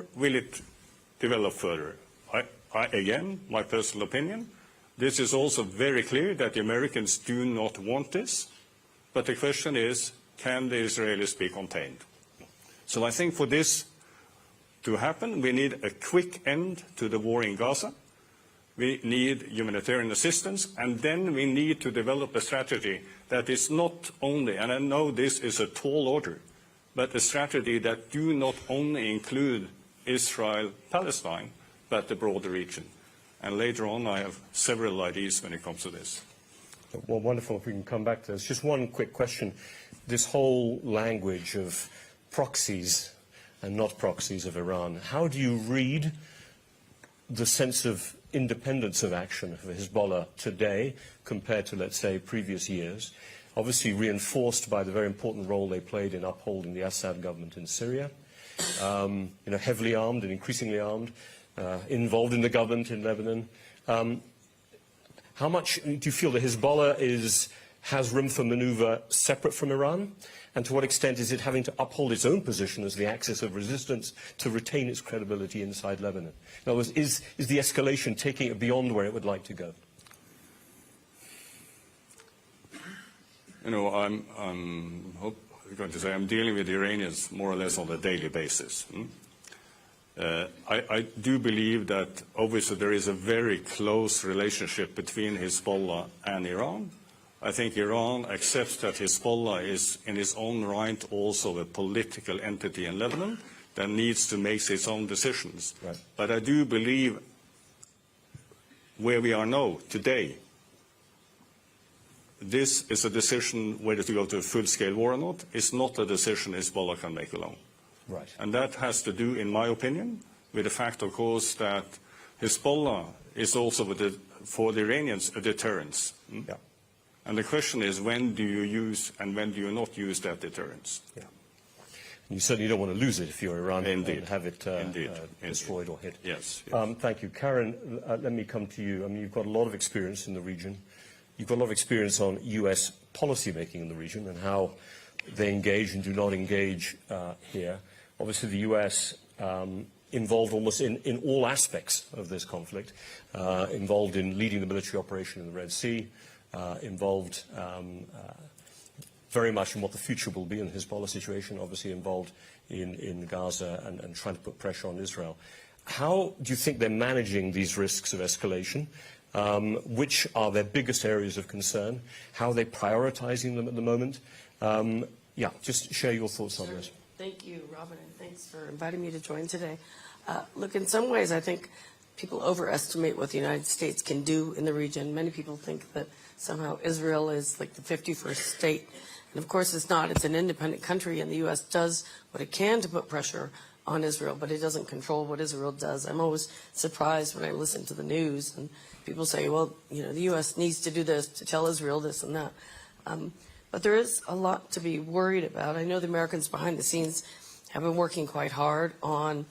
or will it develop further? Again, my personal opinion, this is also very clear that the Americans do not want this, but the question is, can the Israelis be contained? So I think for this to happen, we need a quick end to the war in Gaza. We need humanitarian assistance, and then we need to develop a strategy that is not only, and I know this is a tall order, but a strategy that do not only include Israel Palestine, but the broader region. And later on, I have several ideas when it comes to this. Well, wonderful if we can come back to this. Just one quick question. This whole language of proxies and not proxies of Iran, how do you read the sense of independence of action of Hezbollah today compared to, let's say, previous years? Obviously reinforced by the very important role they played in upholding the Assad government in Syria. Heavily armed and increasingly armed, involved in the government in Lebanon. How much do you feel that Hezbollah has room for maneuver separate from Iran? And to what extent is it having to uphold its own position as the axis of resistance to retain its credibility inside Lebanon? In other words, is the escalation taking it beyond where it would like to go? I'm going to say I'm dealing with the Iranians more or less on a daily basis. I do believe that obviously there is a very close relationship between Hezbollah and Iran. I think Iran accepts that Hezbollah is in its own right also a political entity in Lebanon that needs to make its own decisions. Right. But I do believe where we are now, today, this is a decision whether to go to a full-scale war or not. It's not a decision Hezbollah can make alone. Right. And that has to do, in my opinion, with the fact, of course, that Hezbollah is also, for the Iranians, a deterrence. Yeah. And the question is, when do you use and when do you not use that deterrence? Yeah. You certainly don't want to lose it if you're Iran. Indeed. And have it destroyed or hit. Yes. Thank you. Karen, let me come to you. I mean, you've got a lot of experience in the region. You've got a lot of experience on U.S. policy making in the region and how they engage and do not engage here. Obviously, the U.S. Involved almost in all aspects of this conflict, involved in leading the military operation in the Red Sea, involved very much in what the future will be in the Hezbollah situation, obviously involved in Gaza and trying to put pressure on Israel. How do you think they're managing these risks of escalation? Which are their biggest areas of concern? How are they prioritizing them at the moment? Yeah, just share your thoughts on this. Thank you, Robin, and thanks for inviting me to join today. Look, in some ways, I think people overestimate what the United States can do in the region. Many people think that somehow Israel is like the 51st state. And of course, it's not. It's an independent country, and the U.S. does what it can to put pressure on Israel, but it doesn't control what Israel does. I'm always surprised when I listen to the news and people say, well, the U.S. needs to do this to tell Israel this and that. But there is a lot to be worried about. I know the Americans behind the scenes have been working quite hard on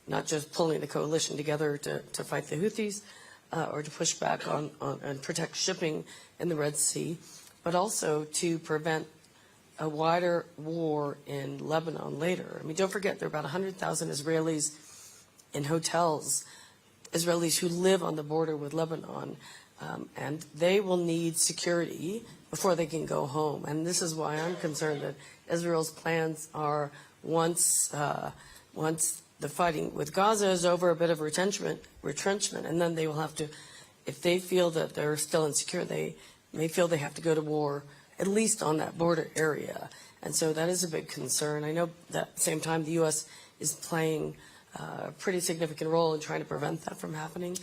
not just pulling the coalition together to fight the Houthis or to push back on and protect shipping in the Red Sea, but also to prevent a wider war in Lebanon later. I mean, don't forget there are about 100,000 Israelis in hotels, Israelis who live on the border with Lebanon, and they will need security before they can go home. And this is why I'm concerned that Israel's plans are once the fighting with Gaza is over, a bit of retrenchment, and then they will have to, if they feel that they're still insecure, they may feel they have to go to war, at least on that border area. And so that is a big concern. I know that at the same time the U.S. is playing a pretty significant role in trying to prevent that from happening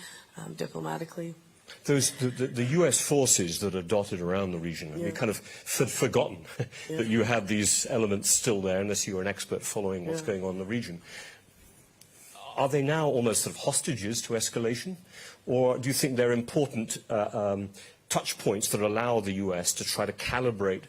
diplomatically. The U.S. forces that are dotted around the region, yeah. You've kind of forgotten yeah. that you have these elements still there, unless you're an expert following what's yeah. going on in the region. Are they now almost sort of hostages to escalation? Or do you think they're important touch points that allow the U.S. to try to calibrate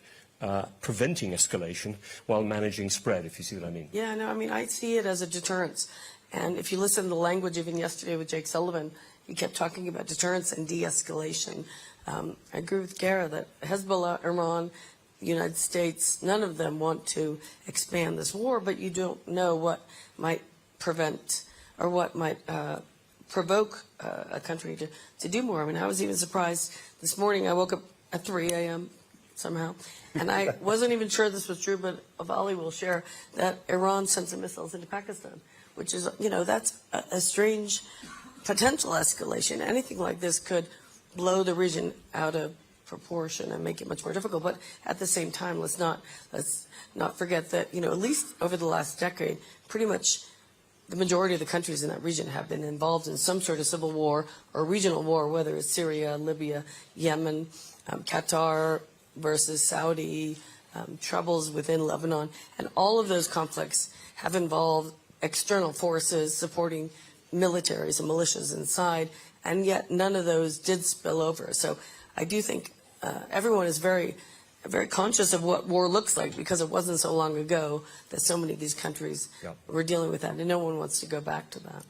preventing escalation while managing spread, if you see what I mean? Yeah, no, I mean, I see it as a deterrence. And if you listen to the language even yesterday with Jake Sullivan, he kept talking about deterrence and de-escalation. I agree with Gara that Hezbollah, Iran, the United States, none of them want to expand this war, but you don't know what might prevent or what might provoke a country to do more. I mean, I was even surprised this morning. I woke up at 3 a.m. somehow, and I wasn't even sure this was true, but Avali will share that Iran sent some missiles into Pakistan, which is, you know, that's a strange potential escalation. Anything like this could blow the region out of proportion and make it much more difficult. But at the same time, let's not forget that, you know, at least over the last decade, pretty much the majority of the countries in that region have been involved in some sort of civil war or regional war, whether it's Syria, Libya, Yemen, Qatar versus Saudi, troubles within Lebanon. And all of those conflicts have involved external forces supporting militaries and militias inside, and yet none of those did spill over. So I do think everyone is very conscious of what war looks like, because it wasn't so long ago that so many of these countries were dealing with that, and no one wants to go back to that.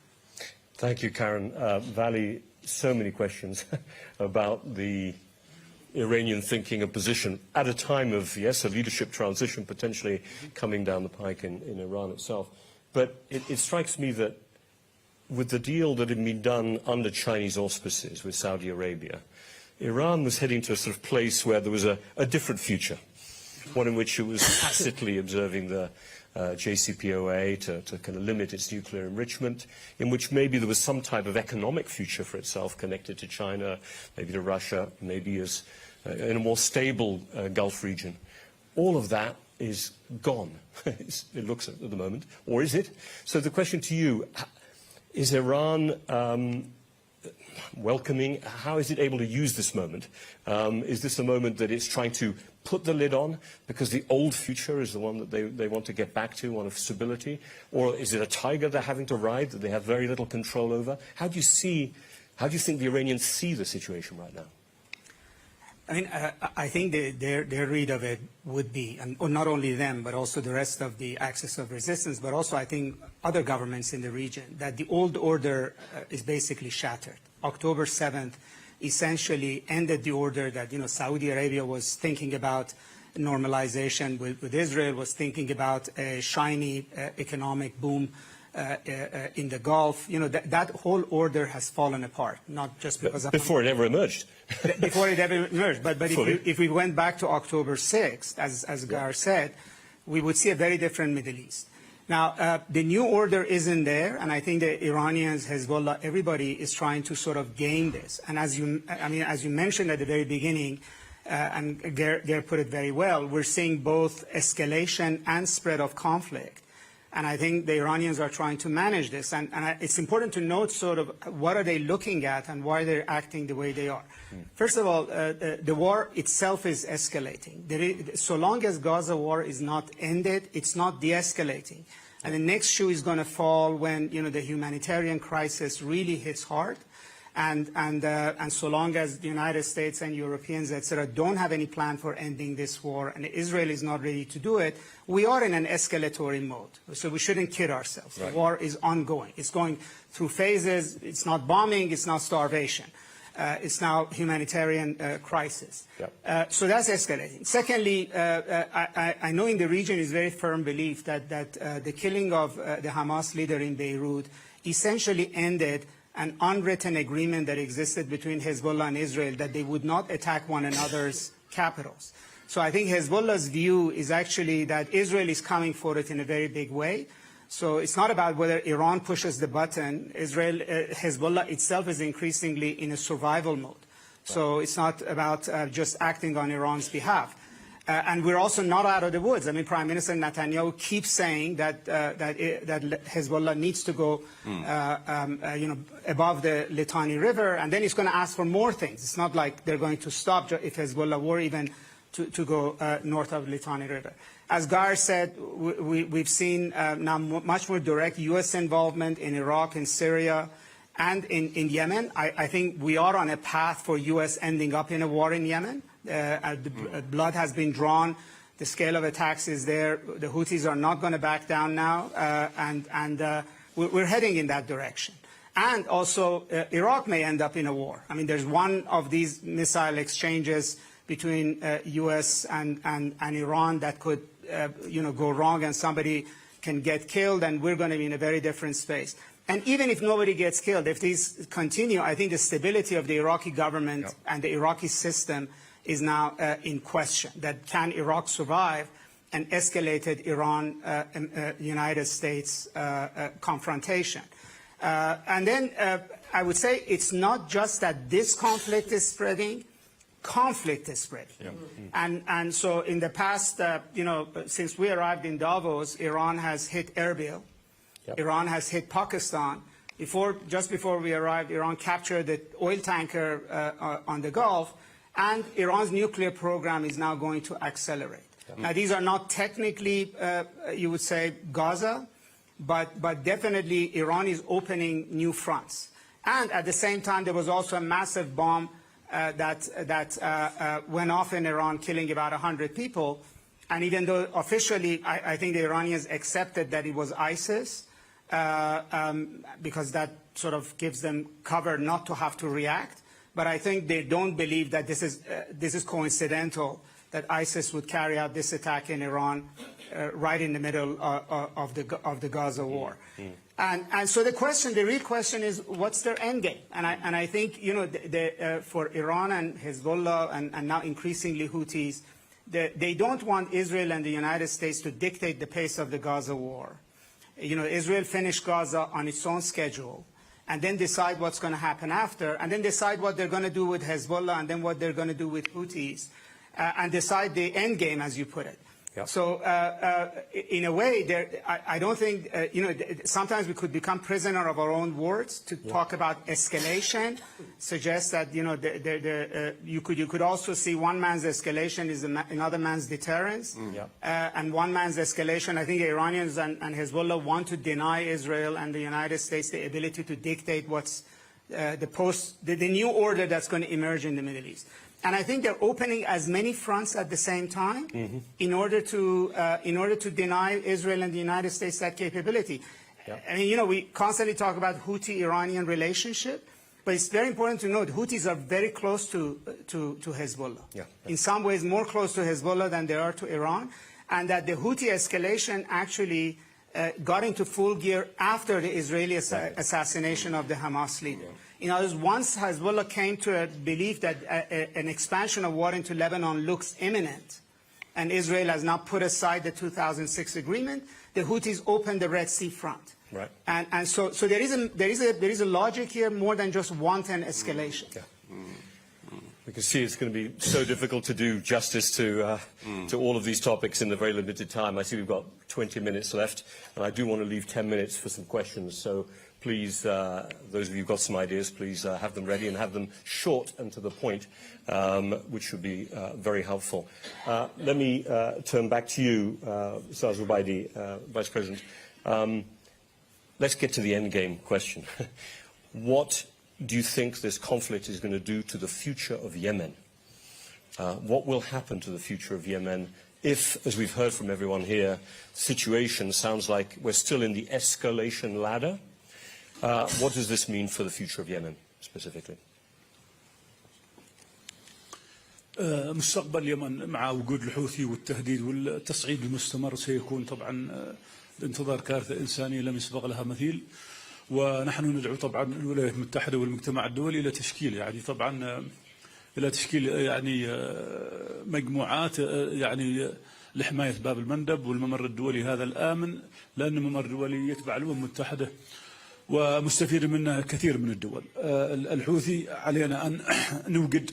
Thank you, Karen. Vali, so many questions about the Iranian thinking and position at a time of, yes, a leadership transition potentially coming down the pike in Iran itself. But it strikes me that with the deal that had been done under Chinese auspices with Saudi Arabia, Iran was heading to a sort of place where there was a different future, one in which it was tacitly observing the JCPOA to kind of limit its nuclear enrichment, in which maybe there was some type of economic future for itself connected to China, maybe to Russia, maybe as in a more stable Gulf region. All of that is gone, it looks at the moment, or is it? So the question to you, is Iran welcoming? How is it able to use this moment? Is this a moment that it's trying to put the lid on because the old future is the one that they want to get back to, one of stability? Or is it a tiger they're having to ride that they have very little control over? How do you think the Iranians see the situation right now? I mean, I think their read of it would be, and not only them, but also the rest of the axis of resistance, but also I think other governments in the region, that the old order is basically shattered. October 7th essentially ended the order that, you know, Saudi Arabia was thinking about normalization with Israel, was thinking about a shiny economic boom in the Gulf. You know, that whole order has fallen apart, not just because of... Before it ever emerged. Before it ever emerged. But if we went back to October 6th, as Gar said, we would see a very different Middle East. Now, the new order isn't there, and I think the Iranians, Hezbollah, everybody is trying to sort of gain this. And as you mentioned at the very beginning, and Ger put it very well, we're seeing both escalation and spread of conflict. And I think the Iranians are trying to manage this. And it's important to note sort of what are they looking at and why they're acting the way they are. First of all, the war itself is escalating. So long as Gaza war is not ended, it's not de-escalating. And the next shoe is going to fall when, you know, the humanitarian crisis really hits hard. And so long as the United States and Europeans, etc., don't have any plan for ending this war, and Israel is not ready to do it, we are in an escalatory mode. So we shouldn't kid ourselves. Right. The war is ongoing. It's going through phases. It's not bombing. It's not starvation. It's now humanitarian crisis. Yep. So that's escalating. Secondly, I know in the region is very firm belief that the killing of the Hamas leader in Beirut essentially ended an unwritten agreement that existed between Hezbollah and Israel that they would not attack one another's capitals. So I think Hezbollah's view is actually that Israel is coming for it in a very big way. So it's not about whether Iran pushes the button. Hezbollah itself is increasingly in a survival mode. So it's not about just acting on Iran's behalf. And we're also not out of the woods. I mean, Prime Minister Netanyahu keeps saying that Hezbollah needs to go, above the Litani River, and then he's going to ask for more things. It's not like they're going to stop if Hezbollah were even to go north of the Litani River. As Gar said, we've seen now much more direct U.S. involvement in Iraq and Syria and in Yemen. I think we are on a path for U.S. ending up in a war in Yemen. Blood has been drawn. The scale of attacks is there. The Houthis are not going to back down now, and we're heading in that direction. And also, Iraq may end up in a war. I mean, there's one of these missile exchanges between U.S. and Iran that could, go wrong, and somebody can get killed, and we're going to be in a very different space. And even if nobody gets killed, if these continue, I think the stability of the Iraqi government and the Iraqi system is now in question. That can Iraq survive an escalated Iran-United States confrontation? And then I would say it's not just that this conflict is spreading, conflict is spreading. Yeah. And so in the past, since we arrived in Davos, Iran has hit Erbil. Yep. Iran has hit Pakistan. Just before we arrived, Iran captured the oil tanker on the Gulf, and Iran's nuclear program is now going to accelerate. Yep. Now, these are not technically, you would say, Gaza, but definitely Iran is opening new fronts. And at the same time, there was also a massive bomb that went off in Iran, killing about 100 people. And even though officially, I think the Iranians accepted that it was ISIS, because that sort of gives them cover not to have to react. But I think they don't believe that this is coincidental, that ISIS would carry out this attack in Iran right in the middle of the Gaza war. And so the real question is, what's their end game? And I think, for Iran and Hezbollah and now increasingly Houthis, they don't want Israel and the United States to dictate the pace of the Gaza war. Israel finished Gaza on its own schedule, and then decide what's going to happen after, and then decide what they're going to do with Hezbollah, and then what they're going to do with Houthis, and decide the end game, as you put it. Yep. So, in a way, I don't think, sometimes we could become prisoner of our own words to talk about escalation, suggest that, you could also see one man's escalation is another man's deterrence. And one man's escalation, I think the Iranians and Hezbollah want to deny Israel and the United States the ability to dictate what's the new order that's going to emerge in the Middle East. And I think they're opening as many fronts at the same time in order to deny Israel and the United States that capability. Yeah. I mean, we constantly talk about Houthi-Iranian relationship, but it's very important to note Houthis are very close to Hezbollah. Yeah. In some ways, more close to Hezbollah than they are to Iran, and that the Houthi escalation actually got into full gear after the Israeli assassination of the Hamas leader. In other words, once Hezbollah came to a belief that an expansion of war into Lebanon looks imminent, and Israel has now put aside the 2006 agreement, the Houthis opened the Red Sea front. Right. And so there is a logic here more than just wanton escalation. Yeah. We can see it's going to be so difficult to do justice to all of these topics in the very limited time. I see we've got 20 minutes left, and I do want to leave 10 minutes for some questions. So please, those of you who've got some ideas, please have them ready and have them short and to the point, which would be very helpful. Let me turn back to you, Saz Ubaidi, Vice President. Let's get to the endgame question. What do you think this conflict is going to do to the future of Yemen? What will happen to the future of Yemen if, as we've heard from everyone here, the situation sounds like we're still in the escalation ladder? What does this mean for the future of Yemen, specifically? مستقبل اليمن مع وجود الحوثي والتهديد والتصعيد المستمر سيكون طبعا انتظار كارثة إنسانية لم يسبق لها مثيل. ونحن ندعو طبعا الولايات المتحدة والمجتمع الدولي إلى تشكيل مجموعات لحماية باب المندب والممر الدولي هذا الآمن، لأن الممر الدولي يتبع الأمم المتحدة ومستفيد منه كثير من الدول. الحوثي علينا أن نوجد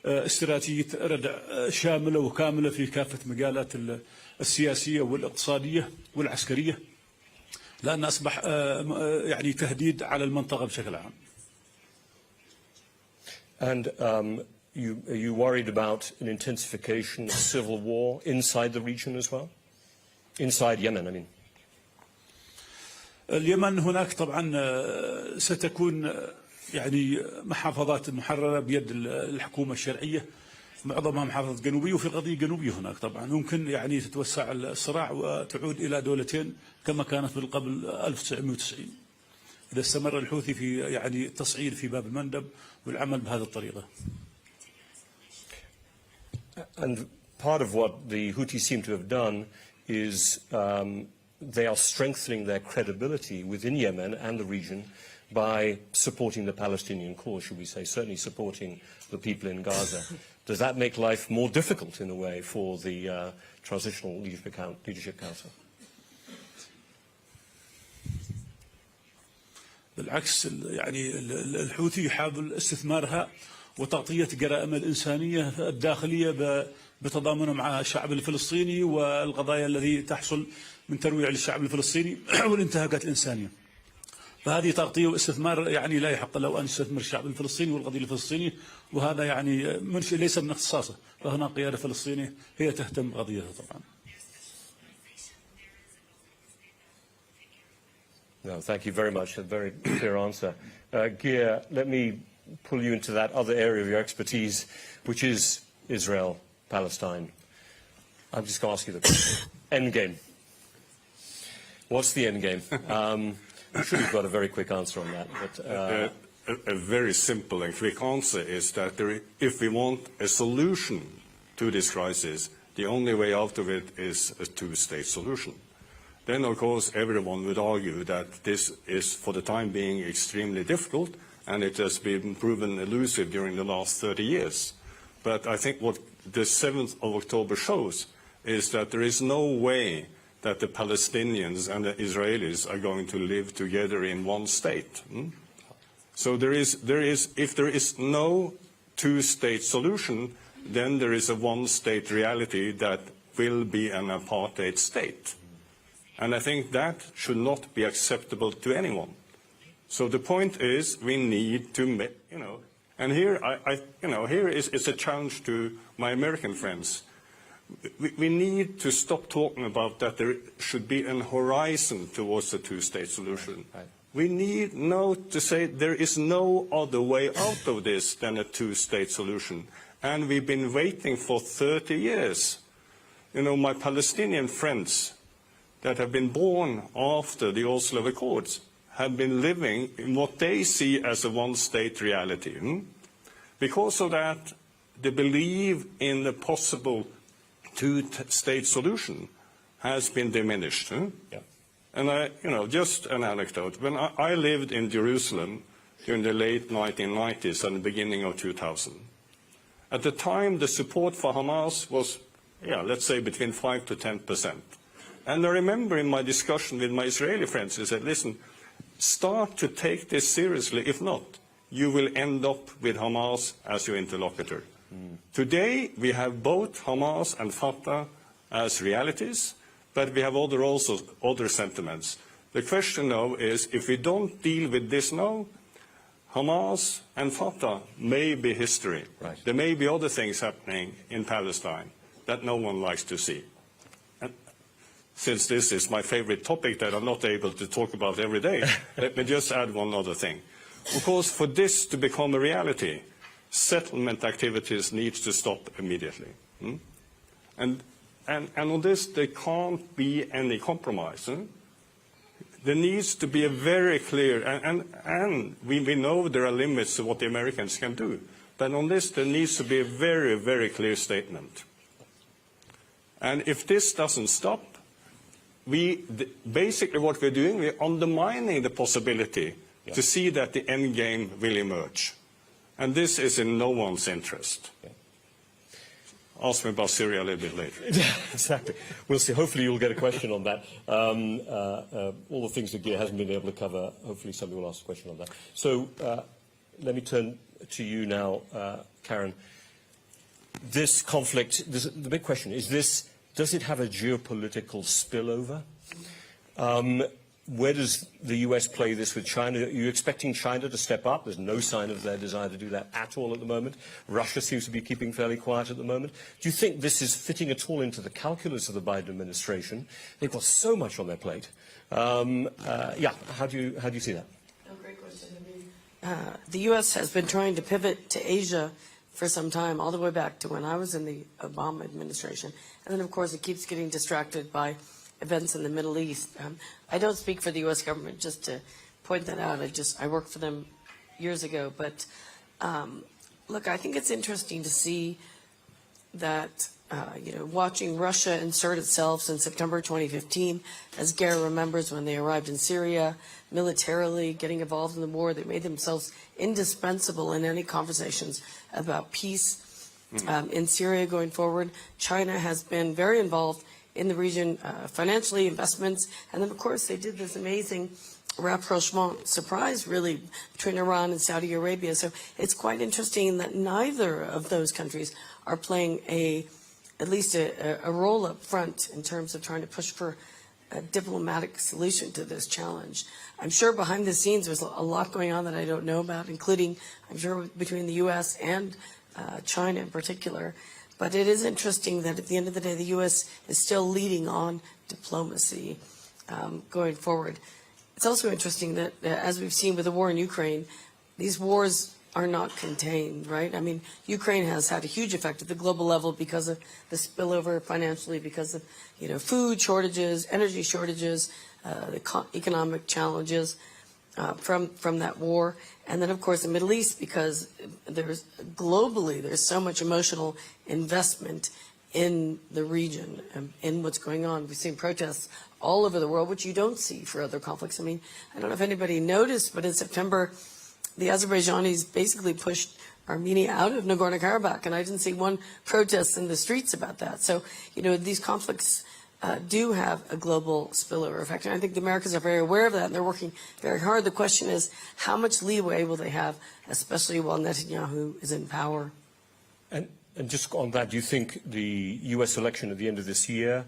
استراتيجية ردع شاملة وكاملة في كافة مجالات السياسية والاقتصادية والعسكرية، لأن أصبح تهديد على المنطقة بشكل عام. And are you worried about an intensification of civil war inside the region as well? Inside Yemen, I mean. اليمن هناك طبعا ستكون محافظات محررة بيد الحكومة الشرعية، معظمها محافظة جنوبية، وفي قضية جنوبية هناك طبعا ممكن تتوسع الصراع وتعود إلى دولتين كما كانت من قبل 1990 إذا استمر الحوثي في التصعيد في باب المندب والعمل بهذه الطريقة. And part of what the Houthis seem to have done is they are strengthening their credibility within Yemen and the region by supporting the Palestinian cause, should we say, certainly supporting the people in Gaza. Does that make life more difficult, in a way, for the Transitional Leadership Council? بالعكس يعني الحوثي يحاول استثمارها وتغطية جرائم الإنسانية الداخلية بتضامنه مع الشعب الفلسطيني والقضايا التي تحصل من ترويع للشعب الفلسطيني والانتهاكات الإنسانية. فهذه تغطية واستثمار يعني لا يحق له أن يستثمر الشعب الفلسطيني والقضية الفلسطينية، وهذا يعني ليس من اختصاصه، فهنا قيادة فلسطينية هي تهتم بقضيتها طبعا. No, thank you very much. A very clear answer. Geir, let me pull you into that other area of your expertise, which is Israel Palestine. I'm just going to ask you the question. Endgame. What's the endgame? I'm sure you've got a very quick answer on that. But, a very simple and quick answer is that if we want a solution to this crisis, the only way out of it is a two-state solution. Then, of course, everyone would argue that this is, for the time being, extremely difficult, and it has been proven elusive during the last 30 years. But I think what the 7th of October shows is that there is no way that the Palestinians and the Israelis are going to live together in one state. So if there is no two-state solution, then there is a one-state reality that will be an apartheid state. And I think that should not be acceptable to anyone. So the point is, we need to, and here, here is a challenge to my American friends. We need to stop talking about that there should be an horizon towards a two-state solution. Right. We need now to say there is no other way out of this than a two-state solution. And we've been waiting for 30 years. My Palestinian friends that have been born after the Oslo Accords have been living in what they see as a one-state reality. Because of that, they believe in the possible two-state solution has been diminished. Yeah. And just an anecdote. When I lived in Jerusalem during the late 1990s and the beginning of 2000, at the time the support for Hamas was, let's say between 5 to 10%. And I remember in my discussion with my Israeli friends, they said, listen, start to take this seriously. If not, you will end up with Hamas as your interlocutor. Today, we have both Hamas and Fatah as realities, but we have also other sentiments. The question now is, if we don't deal with this now, Hamas and Fatah may be history. Right. There may be other things happening in Palestine that no one likes to see. And since this is my favorite topic that I'm not able to talk about every day, let me just add one other thing. Of course, for this to become a reality, settlement activities need to stop immediately. And on this, there can't be any compromise. There needs to be a very clear, and we know there are limits to what the Americans can do, but on this, there needs to be a very, very clear statement. And if this doesn't stop, basically what we're doing, we're undermining the possibility to see that the end game will emerge. And this is in no one's interest. Yeah. Ask me about Syria a little bit later. Exactly. We'll see. Hopefully you'll get a question on that. All the things that Geir hasn't been able to cover, hopefully somebody will ask a question on that. So let me turn to you now, Karen. This conflict, the big question is this, does it have a geopolitical spillover? Where does the US play this with China? Are you expecting China to step up? There's no sign of their desire to do that at all at the moment. Russia seems to be keeping fairly quiet at the moment. Do you think this is fitting at all into the calculus of the Biden administration? They've got so much on their plate. How do you see that? No, great question. The U.S. has been trying to pivot to Asia for some time, all the way back to when I was in the Obama administration. And then, of course, it keeps getting distracted by events in the Middle East. I don't speak for the U.S. government, just to point that out. I worked for them years ago. But look, I think it's interesting to see that watching Russia insert itself since September 2015, as Gare remembers when they arrived in Syria, militarily getting involved in the war. They made themselves indispensable in any conversations about peace in Syria going forward. China has been very involved in the region financially, investments, and then, of course, they did this amazing rapprochement surprise, really, between Iran and Saudi Arabia. So it's quite interesting that neither of those countries are playing at least a role up front in terms of trying to push for a diplomatic solution to this challenge. I'm sure behind the scenes there's a lot going on that I don't know about, including, I'm sure, between the U.S. and China in particular. But it is interesting that at the end of the day, the U.S. is still leading on diplomacy going forward. It's also interesting that, as we've seen with the war in Ukraine, these wars are not contained, right? I mean, Ukraine has had a huge effect at the global level because of the spillover financially, because of, food shortages, energy shortages, the economic challenges from that war. And then, of course, the Middle East, because globally, there's so much emotional investment in the region and in what's going on. We've seen protests all over the world, which you don't see for other conflicts. I mean, I don't know if anybody noticed, but in September, the Azerbaijanis basically pushed Armenia out of Nagorno-Karabakh, and I didn't see one protest in the streets about that. So, these conflicts do have a global spillover effect, and I think the Americans are very aware of that, and they're working very hard. The question is, how much leeway will they have, especially while Netanyahu is in power? And just on that, do you think the U.S. election at the end of this year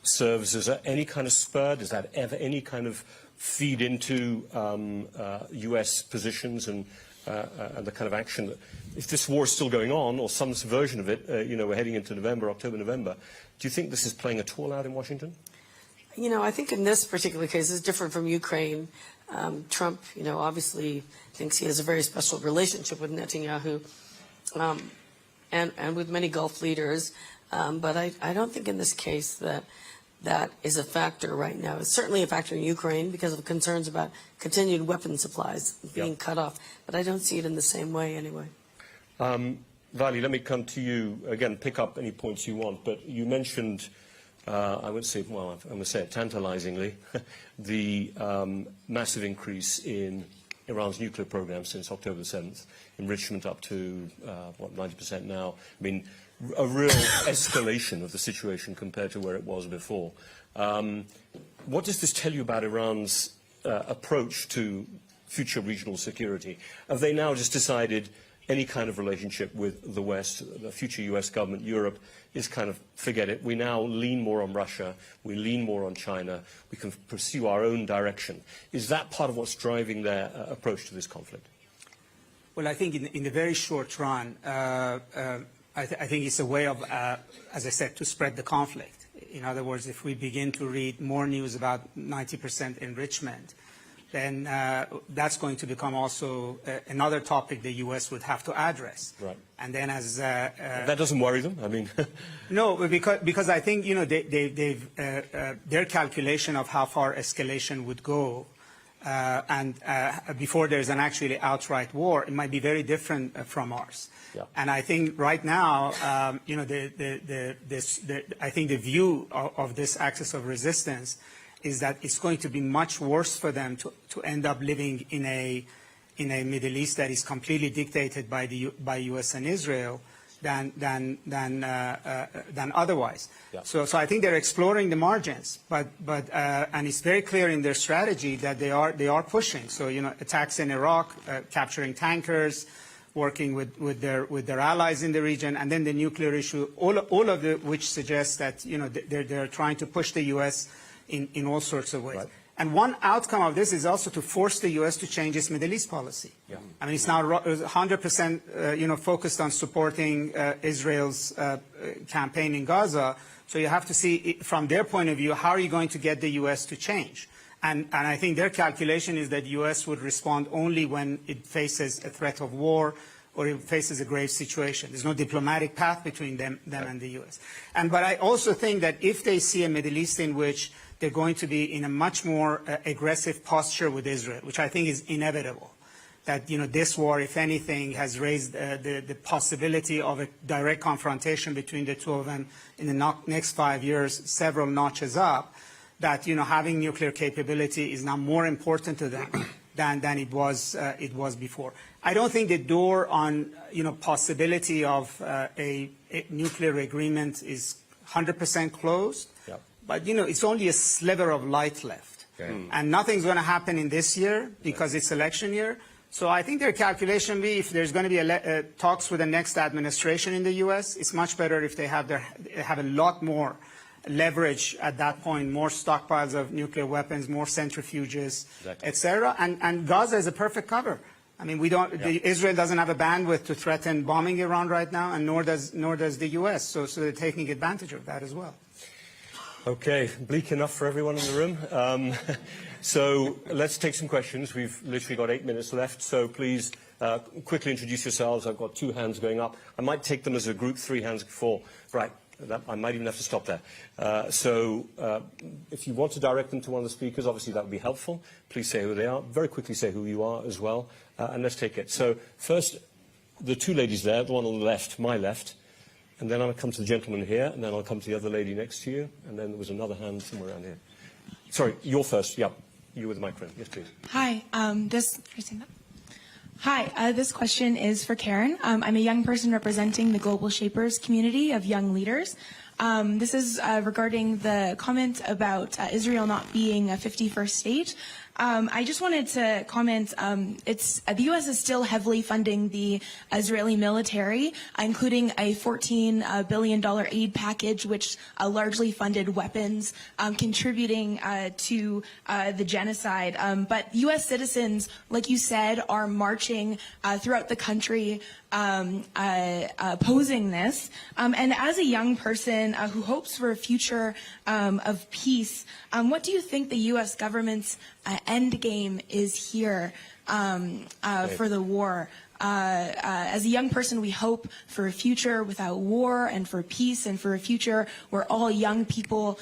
serves as any kind of spur? Does that ever any kind of feed into U.S. positions and the kind of action that, if this war is still going on, or some version of it, we're heading into October, November, do you think this is playing at all out in Washington? I think in this particular case, it's different from Ukraine. Trump, obviously thinks he has a very special relationship with Netanyahu and with many Gulf leaders. But I don't think in this case that is a factor right now. It's certainly a factor in Ukraine because of concerns about continued weapon supplies being cut off. But I don't see it in the same way anyway. Vali, let me come to you. Again, pick up any points you want. But you mentioned, I would say, well, I'm going to say it tantalizingly, the massive increase in Iran's nuclear program since October the 7th, enrichment up to, 90% now. I mean, a real escalation of the situation compared to where it was before. What does this tell you about Iran's approach to future regional security? Have they now just decided any kind of relationship with the West, the future US government, Europe, is kind of, forget it. We now lean more on Russia. We lean more on China. We can pursue our own direction. Is that part of what's driving their approach to this conflict? Well, I think in the very short run, I think it's a way of, as I said, to spread the conflict. In other words, if we begin to read more news about 90% enrichment, then that's going to become also another topic the U.S. would have to address. Right. And then as that doesn't worry them. I mean, no, because I think their calculation of how far escalation would go, and before there's an actually outright war, it might be very different from ours. Yeah. And I think right now, I think the view of this axis of resistance is that it's going to be much worse for them to end up living in a Middle East that is completely dictated by U.S. and Israel than otherwise. Yeah. So I think they're exploring the margins, but and it's very clear in their strategy that they are pushing. So attacks in Iraq, capturing tankers, working with their allies in the region, and then the nuclear issue, all of which suggests that they're trying to push the U.S. in all sorts of ways. Right. And one outcome of this is also to force the U.S. to change its Middle East policy. Yeah. I mean, it's now 100% focused on supporting Israel's campaign in Gaza. So you have to see, from their point of view, how are you going to get the U.S. to change? And I think their calculation is that the U.S. would respond only when it faces a threat of war or it faces a grave situation. There's no diplomatic path between them and the U.S. But I also think that if they see a Middle East in which they're going to be in a much more aggressive posture with Israel, which I think is inevitable, this war, if anything, has raised the possibility of a direct confrontation between the two of them in the next 5 years, several notches up, that having nuclear capability is now more important to them than it was before. I don't think the door on possibility of a nuclear agreement is 100% closed, but it's only a sliver of light left, and nothing's going to happen in this year because it's election year. So I think their calculation will be, if there's going to be talks with the next administration in the U.S., it's much better if they have a lot more leverage at that point, more stockpiles of nuclear weapons, more centrifuges, etc. And Gaza is a perfect cover. I mean, Israel doesn't have a bandwidth to threaten bombing Iran right now, and nor does the U.S. So they're taking advantage of that as well. Okay, bleak enough for everyone in the room. So let's take some questions. We've literally got 8 minutes left, so please quickly introduce yourselves. I've got 2 hands going up. I might take them as a group, 3 hands, 4. Right, I might even have to stop there. So if you want to direct them to one of the speakers, obviously that would be helpful. Please say who they are. Very quickly say who you are as well, and let's take it. So first, the 2 ladies there, the one on the left, my left, and then I'll come to the gentleman here, and then I'll come to the other lady next to you, and then there was another hand somewhere around here. Sorry, you're first. Yeah, you with the microphone. Yes, please. Hi. This question is for Karen. I'm a young person representing the Global Shapers community of young leaders. This is regarding the comment about Israel not being a 51st state. I just wanted to comment, the U.S. is still heavily funding the Israeli military, including a $14 billion aid package, which largely funded weapons, contributing to the genocide. But U.S. citizens, like you said, are marching throughout the country opposing this. And as a young person who hopes for a future of peace, what do you think the U.S. government's end game is here for the war? As a young person, we hope for a future without war and for peace and for a future where all young people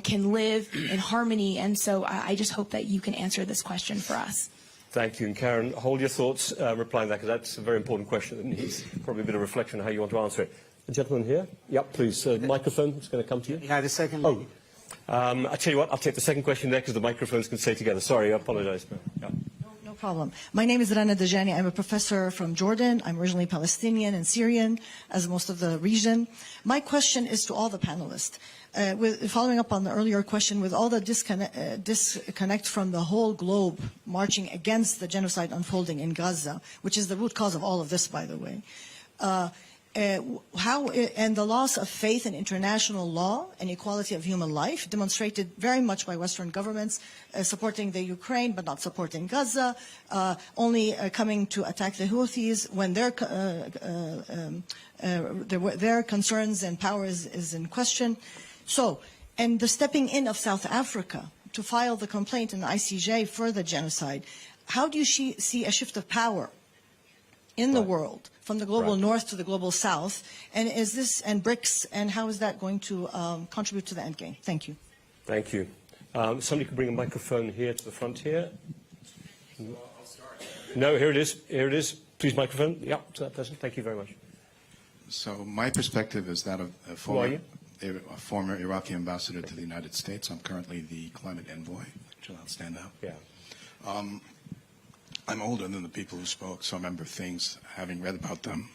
can live in harmony. And so I just hope that you can answer this question for us. Thank you. And Karen, hold your thoughts replying that, because that's a very important question that needs probably a bit of reflection on how you want to answer it. The gentleman here? Yep, please. Microphone is going to come to you. Yeah, the second lady. I'll tell you what, I'll take the second question there because the microphones can stay together. Sorry, I apologize. Yeah. No problem. My name is Rana Dajani. I'm a professor from Jordan. I'm originally Palestinian and Syrian, as most of the region. My question is to all the panelists. Following up on the earlier question, with all the disconnect from the whole globe marching against the genocide unfolding in Gaza, which is the root cause of all of this, by the way, and the loss of faith in international law and equality of human life, demonstrated very much by Western governments supporting the Ukraine but not supporting Gaza, only coming to attack the Houthis when their concerns and power is in question. So, and the stepping in of South Africa to file the complaint in the ICJ for the genocide, how do you see a shift of power in the world from the global north to the global south? And is this, and BRICS, and how is that going to contribute to the end game? Thank you. Thank you. Somebody could bring a microphone here to the front here. I'll start. No, here it is. Here it is. Please, microphone. Yeah, to that person. Thank you very much. So my perspective is that of a former Iraqi ambassador to the United States. I'm currently the climate envoy. I'll stand up. Yeah. I'm older than the people who spoke, so I remember things having read about them.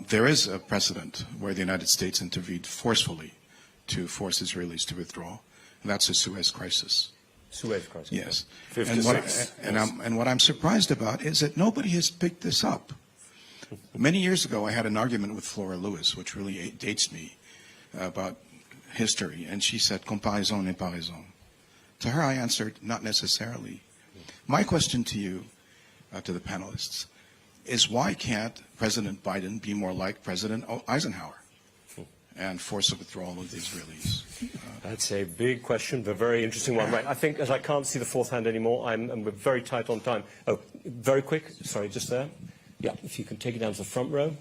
There is a precedent where the United States intervened forcefully to force Israelis to withdraw, and that's the Suez Crisis. Suez Crisis. Yes. 56. And what I'm surprised about is that nobody has picked this up. Many years ago, I had an argument with Flora Lewis, which really dates me, about history, and she said, comparaison n'est pas raison. To her, I answered, not necessarily. My question to you, to the panelists, is why can't President Biden be more like President Eisenhower and force a withdrawal of the Israelis? That's a big question, but a very interesting one. Right, I think, as I can't see the fourth hand anymore, and we're very tight on time. Oh, very quick. Sorry, just there. Yeah, if you can take it down to the front row.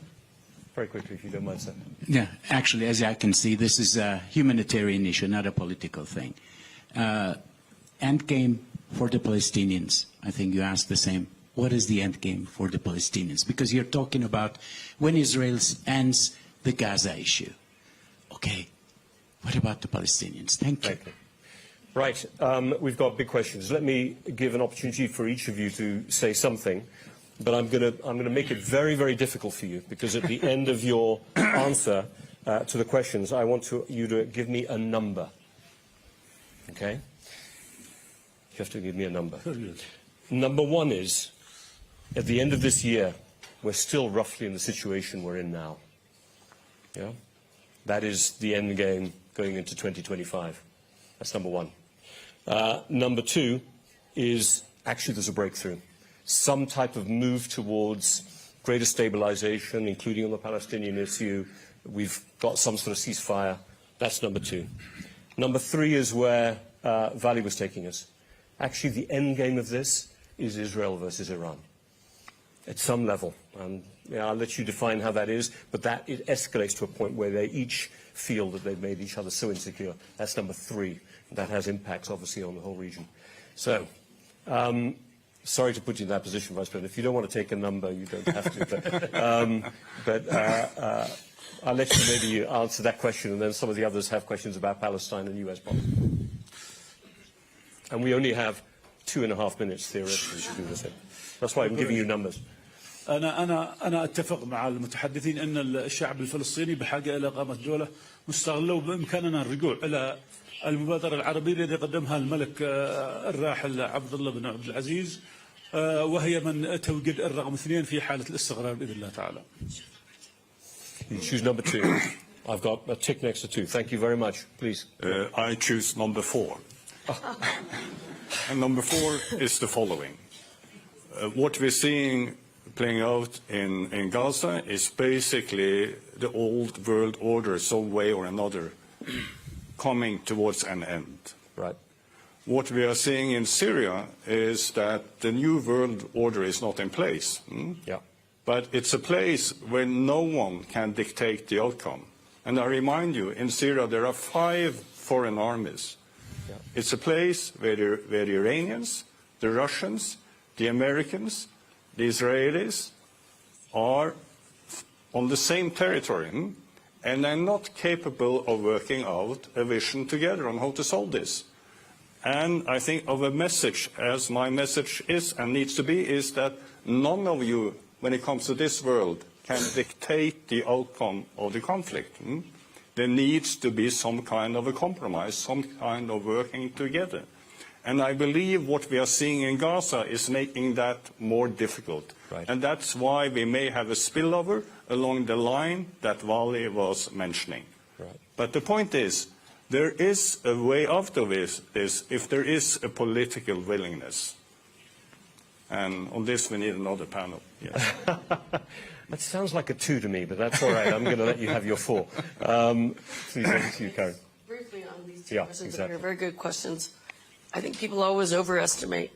Very quickly, if you don't mind, sir. Yeah, actually, as I can see, this is a humanitarian issue, not a political thing. Endgame for the Palestinians. I think you asked the same what is the end game for the Palestinians? Because you're talking about when Israel ends the Gaza issue. Okay, what about the Palestinians? Thank you. Thank you. Right, we've got big questions. Let me give an opportunity for each of you to say something, but I'm going to make it very, very difficult for you, because at the end of your answer to the questions, I want you to give me a number. Okay? You have to give me a number. Number one is, at the end of this year, we're still roughly in the situation we're in now. Yeah? That is the end game going into 2025. That's number one. Number two is actually there's a breakthrough. Some type of move towards greater stabilization, including on the Palestinian issue. We've got some sort of ceasefire. That's number two. Number three is where Vali was taking us. Actually, the end game of this is Israel versus Iran at some level. I'll let you define how that is, but that it escalates to a point where they each feel that they've made each other so insecure. That's number three. That has impacts, obviously, on the whole region. So, sorry to put you in that position, Vice President. If you don't want to take a number, you don't have to. But I'll let you maybe answer that question, and then some of the others have questions about Palestine and US policy. And we only have 2.5 minutes, theoretically, to do this. That's why I'm giving you numbers. أنا أتفق مع المتحدثين أن الشعب الفلسطيني بحاجة إلى إقامة دولة مستقلة، وبإمكاننا الرجوع إلى المبادرة العربية التي قدمها الملك الراحل عبد الله بن عبد العزيز، وهي من توجد الرقم 2 في حالة الاستقرار بإذن الله تعالى. You choose number 2. I've got a tick next to 2. Thank you very much. Please. I choose number 4. And number 4 is the following. What we're seeing playing out in Gaza is basically the old world order, some way or another, coming towards an end. Right. What we are seeing in Syria is that the new world order is not in place. Yeah. But it's a place where no one can dictate the outcome. And I remind you, in Syria there are 5 foreign armies. Yeah. It's a place where the Iranians, the Russians, the Americans, the Israelis are on the same territory, and they're not capable of working out a vision together on how to solve this. And I think our message, as my message is and needs to be, is that none of you, when it comes to this world, can dictate the outcome of the conflict. There needs to be some kind of a compromise, some kind of working together. And I believe what we are seeing in Gaza is making that more difficult. Right. And that's why we may have a spillover along the line that Vali was mentioning. Right. But the point is, there is a way out of this if there is a political willingness. And on this we need another panel. Yes. That sounds like a 2 to me, but that's all right. I'm going to let you have your 4. Please, over to you, Karen. Briefly on these 2 Yeah, questions, exactly. they're very good questions. I think people always overestimate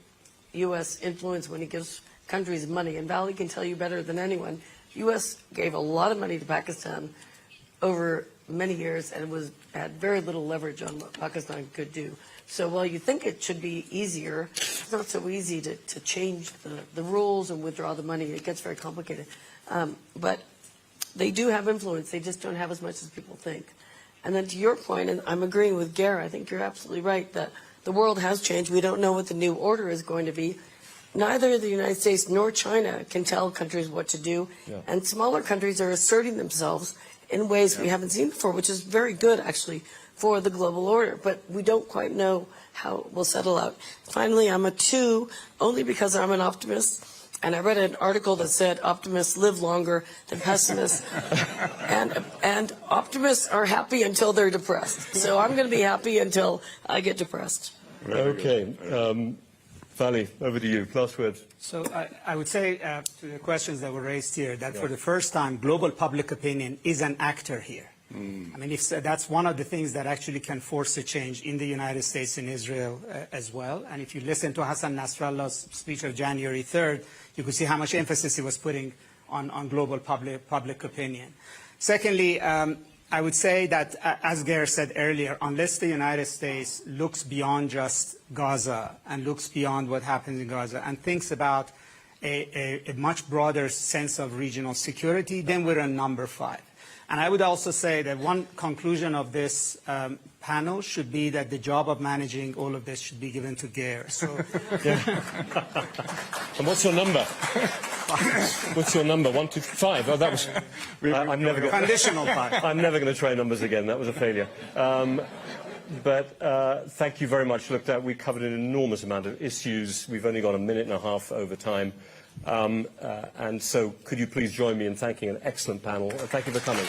U.S. influence when he gives countries money, and Vali can tell you better than anyone. U.S. gave a lot of money to Pakistan over many years and had very little leverage on what Pakistan could do. So while you think it should be easier, it's not so easy to change the rules and withdraw the money. It gets very complicated. But they do have influence. They just don't have as much as people think. And then to your point, and I'm agreeing with Gare, I think you're absolutely right that the world has changed. We don't know what the new order is going to be. Neither the United States nor China can tell countries what to do. Yeah. And smaller countries are asserting themselves in ways we haven't seen before, which is very good, actually, for the global order. But we don't quite know how it will settle out. Finally, I'm a 2, only because I'm an optimist. And I read an article that said optimists live longer than pessimists. and optimists are happy until they're depressed. So I'm going to be happy until I get depressed. Okay. Vali, over to you. Last words. So I would say to the questions that were raised here that for the first time, global public opinion is an actor here. I mean, that's one of the things that actually can force a change in the United States and Israel as well. And if you listen to Hassan Nasrallah's speech of January 3rd, you could see how much emphasis he was putting on global public opinion. Secondly, I would say that, as Gare said earlier, unless the United States looks beyond just Gaza and looks beyond what happens in Gaza and thinks about a much broader sense of regional security, then we're on number 5. And I would also say that one conclusion of this panel should be that the job of managing all of this should be given to Geir. So, And what's your number? What's your number? 1, 2, 5. Oh, that was. I'm never going. Conditional 5. I'm never going to try numbers again. That was a failure. But thank you very much. Look, we covered an enormous amount of issues. We've only got a minute and a half over time. And so could you please join me in thanking an excellent panel. Thank you for coming.